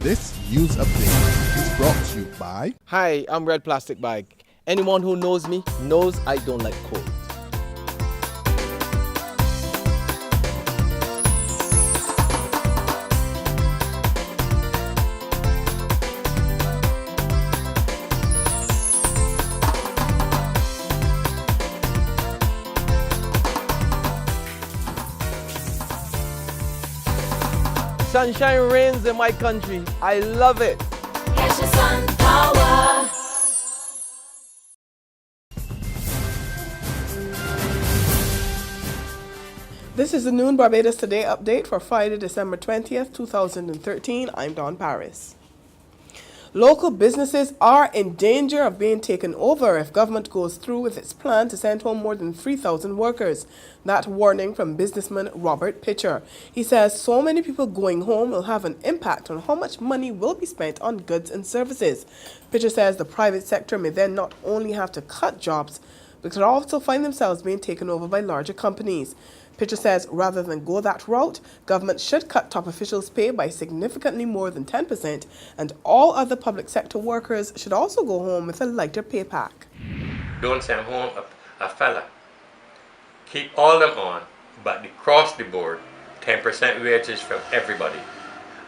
This news update is brought to you by... Hi, I'm Red Plastic Bag. Anyone who knows me knows I don't like cold. Sunshine reigns in my country. I love it. Get your sun power. This is the Noon Barbados Today update for Friday, December 20th, 2013. I'm Dawn Paris. Local businesses are in danger of being taken over if government goes through with its plan to send home more than 3,000 workers. That warning from businessman Robert Pitcher. He says so many people going home will have an impact on how much money will be spent on goods and services. Pitcher says the private sector may then not only have to cut jobs, but could also find themselves being taken over by larger companies. Pitcher says rather than go that route, government should cut top officials' pay by significantly more than 10%, and all other public sector workers should also go home with a lighter pay pack. Don't send home a fella. Keep all them on, but across the board, 10% wages from everybody,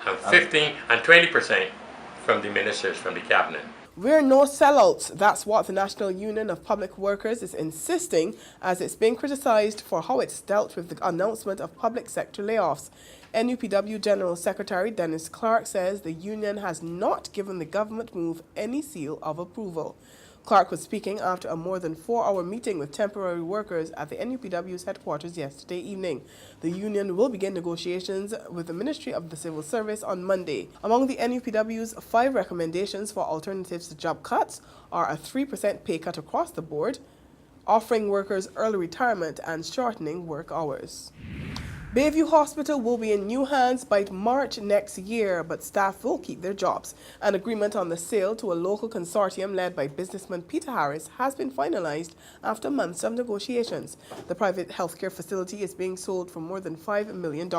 and 15 and 20% from the ministers, from the cabinet. We're no sellouts. That's what the National Union of Public Workers is insisting, as it's being criticized for how it's dealt with the announcement of public sector layoffs. NUPW General Secretary Dennis Clark says the union has not given the government move any seal of approval. Clark was speaking after a more than 4-hour meeting with temporary workers at the NUPW's headquarters yesterday evening. The union will begin negotiations with the Ministry of the Civil Service on Monday. Among the NUPW's 5 recommendations for alternatives to job cuts are a 3% pay cut across the board, offering workers early retirement, and shortening work hours. Bayview Hospital will be in new hands by March next year, but staff will keep their jobs. An agreement on the sale to a local consortium led by businessman Peter Harris has been finalized after months of negotiations. The private healthcare facility is being sold for more than $5 million.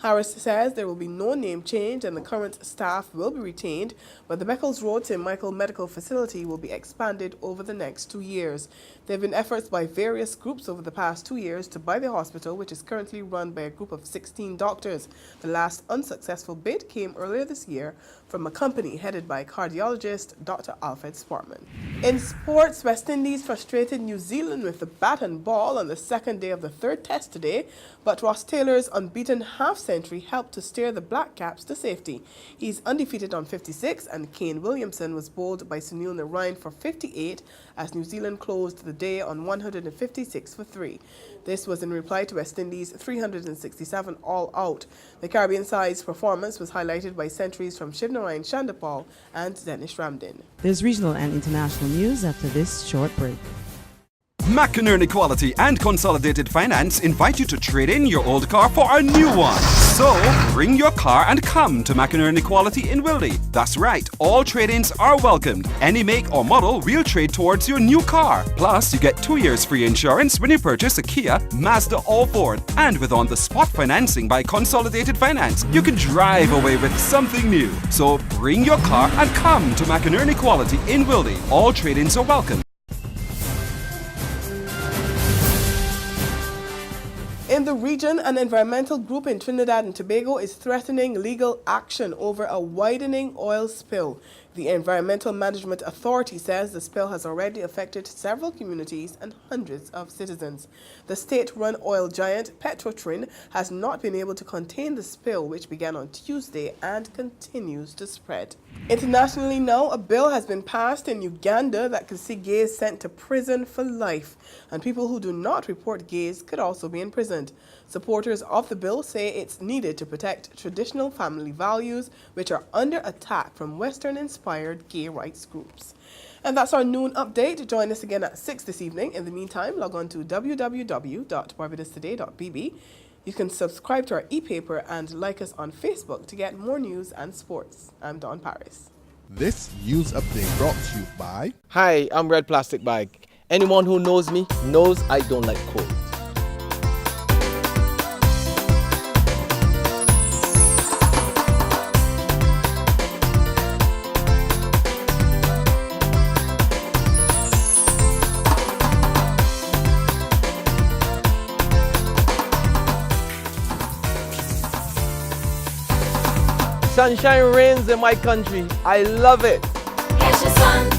Harris says there will be no name change and the current staff will be retained, but the Beckles Road St. Michael Medical Facility will be expanded over the next 2 years. There have been efforts by various groups over the past 2 years to buy the hospital, which is currently run by a group of 16 doctors. The last unsuccessful bid came earlier this year from a company headed by cardiologist Dr. Alfred Sportman. In sports, West Indies frustrated New Zealand with the bat and ball on the second day of the third test today, but Ross Taylor's unbeaten half-century helped to steer the Black Caps to safety. He's undefeated on 56, and Kane Williamson was bowled by Sunil Narine for 58 as New Zealand closed the day on 156 for 3. This was in reply to West Indies' 367 all-out. The Caribbean side's performance was highlighted by centuries from Shivnarine Chandapal and Dennis Ramdin. There's regional and international news after this short break. McInerney Quality and Consolidated Finance invite you to trade in your old car for a new one. So, bring your car and come to McInerney Quality in Wildy. That's right, all trade-ins are welcomed. Any make or model we'll trade towards your new car. Plus, you get 2 years free insurance when you purchase a Kia, Mazda or Ford. And with on-the-spot financing by Consolidated Finance, you can drive away with something new. So, bring your car and come to McInerney Quality in Wildy. All trade-ins are welcome. In the region, an environmental group in Trinidad and Tobago is threatening legal action over a widening oil spill. The Environmental Management Authority says the spill has already affected several communities and hundreds of citizens. The state-run oil giant Petrotrin has not been able to contain the spill, which began on Tuesday and continues to spread. Internationally now, a bill has been passed in Uganda that could see gays sent to prison for life, and people who do not report gays could also be imprisoned. Supporters of the bill say it's needed to protect traditional family values, which are under attack from Western-inspired gay rights groups. And that's our noon update. Join us again at 6 this evening. In the meantime, log on to www.barbadostoday.bb. You can subscribe to our e-paper and like us on Facebook to get more news and sports. I'm Dawn Paris. This news update brought to you by... Hi, I'm Red Plastic Bag. Anyone who knows me knows I don't like cold. Sunshine reigns in my country. I love it. Catch the sun